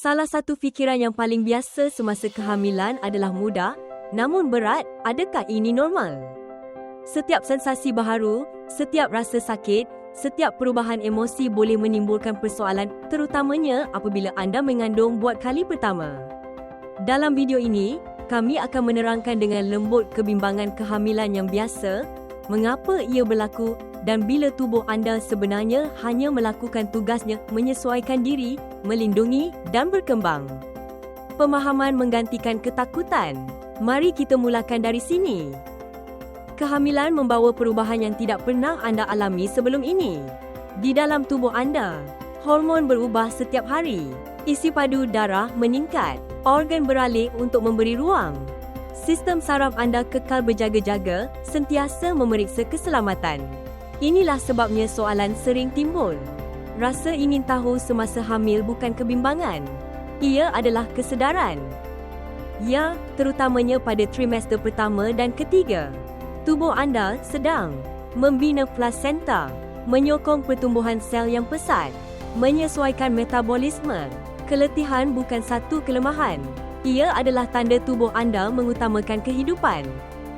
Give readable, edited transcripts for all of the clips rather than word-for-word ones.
Salah satu fikiran yang paling biasa semasa kehamilan adalah mudah, namun berat. Adakah ini normal? Setiap sensasi baharu, setiap rasa sakit, setiap perubahan emosi boleh menimbulkan persoalan, terutamanya apabila anda mengandung buat kali pertama. Dalam video ini, kami akan menerangkan dengan lembut kebimbangan kehamilan yang biasa, mengapa ia berlaku dan bila tubuh anda sebenarnya hanya melakukan tugasnya menyesuaikan diri, melindungi dan berkembang. Pemahaman menggantikan ketakutan. Mari kita mulakan dari sini. Kehamilan membawa perubahan yang tidak pernah anda alami sebelum ini. Di dalam tubuh anda, hormon berubah setiap hari. Isi padu darah meningkat. Organ beralih untuk memberi ruang. Sistem saraf anda kekal berjaga-jaga, sentiasa memeriksa keselamatan. Inilah sebabnya soalan sering timbul. Rasa ingin tahu semasa hamil bukan kebimbangan. Ia adalah kesedaran. Ya, terutamanya pada trimester pertama dan ketiga. Tubuh anda sedang membina plasenta, menyokong pertumbuhan sel yang pesat, menyesuaikan metabolisme. Keletihan bukan satu kelemahan. Ia adalah tanda tubuh anda mengutamakan kehidupan.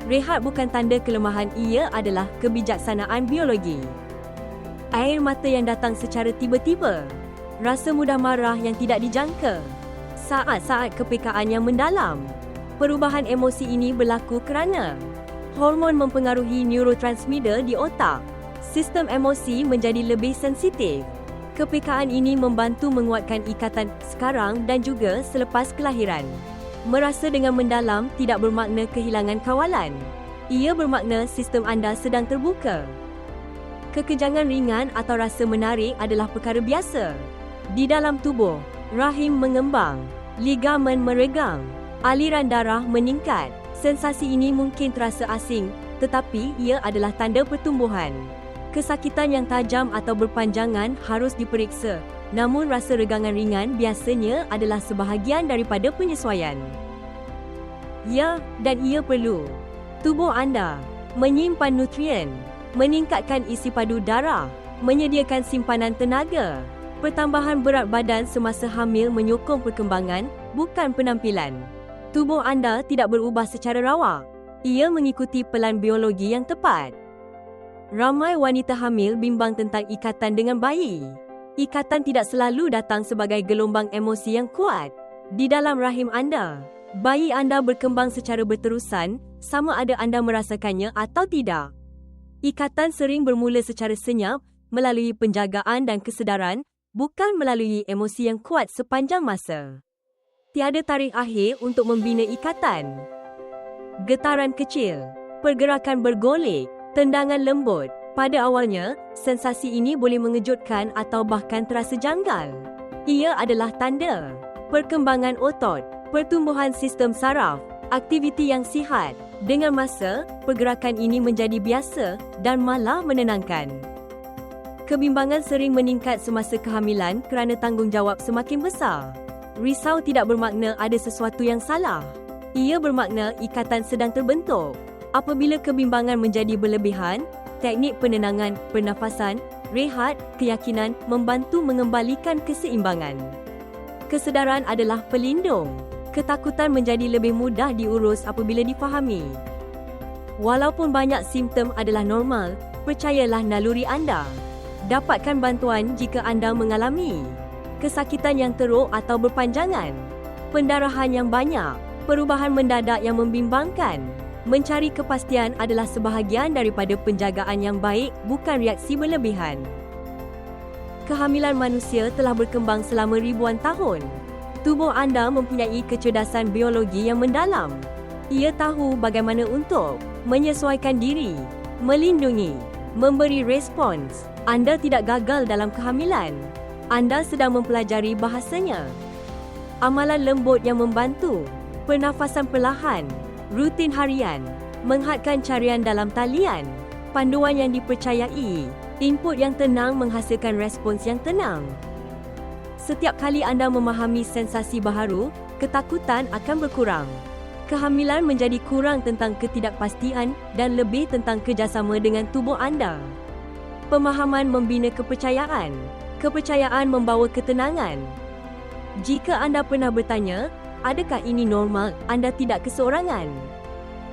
Rehat bukan tanda kelemahan, ia adalah kebijaksanaan biologi. Air mata yang datang secara tiba-tiba. Rasa mudah marah yang tidak dijangka. Saat-saat kepekaan yang mendalam. Perubahan emosi ini berlaku kerana hormon mempengaruhi neurotransmitter di otak. Sistem emosi menjadi lebih sensitif. Kepekaan ini membantu menguatkan ikatan sekarang dan juga selepas kelahiran. Merasa dengan mendalam tidak bermakna kehilangan kawalan. Ia bermakna sistem anda sedang terbuka. Kekejangan ringan atau rasa menarik adalah perkara biasa. Di dalam tubuh, rahim mengembang, ligamen meregang, aliran darah meningkat. Sensasi ini mungkin terasa asing, tetapi ia adalah tanda pertumbuhan. Kesakitan yang tajam atau berpanjangan harus diperiksa, namun rasa regangan ringan biasanya adalah sebahagian daripada penyesuaian. Ya, dan ia perlu. Tubuh anda menyimpan nutrien, meningkatkan isi padu darah, menyediakan simpanan tenaga. Pertambahan berat badan semasa hamil menyokong perkembangan, bukan penampilan. Tubuh anda tidak berubah secara rawak. Ia mengikuti pelan biologi yang tepat. Ramai wanita hamil bimbang tentang ikatan dengan bayi. Ikatan tidak selalu datang sebagai gelombang emosi yang kuat. Di dalam rahim anda, bayi anda berkembang secara berterusan, sama ada anda merasakannya atau tidak. Ikatan sering bermula secara senyap, melalui penjagaan dan kesedaran, bukan melalui emosi yang kuat sepanjang masa. Tiada tarikh akhir untuk membina ikatan. Getaran kecil, pergerakan bergolek, tendangan lembut. Pada awalnya, sensasi ini boleh mengejutkan atau bahkan terasa janggal. Ia adalah tanda perkembangan otot, pertumbuhan sistem saraf, aktiviti yang sihat. Dengan masa, pergerakan ini menjadi biasa dan malah menenangkan. Kebimbangan sering meningkat semasa kehamilan kerana tanggungjawab semakin besar. Risau tidak bermakna ada sesuatu yang salah. Ia bermakna ikatan sedang terbentuk. Apabila kebimbangan menjadi berlebihan, teknik penenangan, pernafasan, rehat, keyakinan membantu mengembalikan keseimbangan. Kesedaran adalah pelindung. Ketakutan menjadi lebih mudah diurus apabila difahami. Walaupun banyak simptom adalah normal, percayalah naluri anda. Dapatkan bantuan jika anda mengalami kesakitan yang teruk atau berpanjangan, pendarahan yang banyak, perubahan mendadak yang membimbangkan. Mencari kepastian adalah sebahagian daripada penjagaan yang baik, bukan reaksi berlebihan. Kehamilan manusia telah berkembang selama ribuan tahun. Tubuh anda mempunyai kecerdasan biologi yang mendalam. Ia tahu bagaimana untuk menyesuaikan diri, melindungi, memberi respons. Anda tidak gagal dalam kehamilan. Anda sedang mempelajari bahasanya. Amalan lembut yang membantu, pernafasan perlahan, rutin harian, menghadkan carian dalam talian, panduan yang dipercayai, input yang tenang menghasilkan respons yang tenang. Setiap kali anda memahami sensasi baharu, ketakutan akan berkurang. Kehamilan menjadi kurang tentang ketidakpastian dan lebih tentang kerjasama dengan tubuh anda. Pemahaman membina kepercayaan. Kepercayaan membawa ketenangan. Jika anda pernah bertanya, adakah ini normal, anda tidak keseorangan.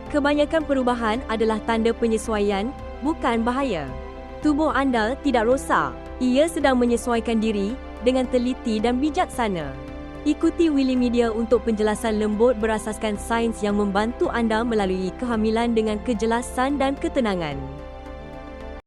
Kebanyakan perubahan adalah tanda penyesuaian, bukan bahaya. Tubuh anda tidak rosak. Ia sedang menyesuaikan diri dengan teliti dan bijaksana. Ikuti Willy Media untuk penjelasan lembut berasaskan sains yang membantu anda melalui kehamilan dengan kejelasan dan ketenangan.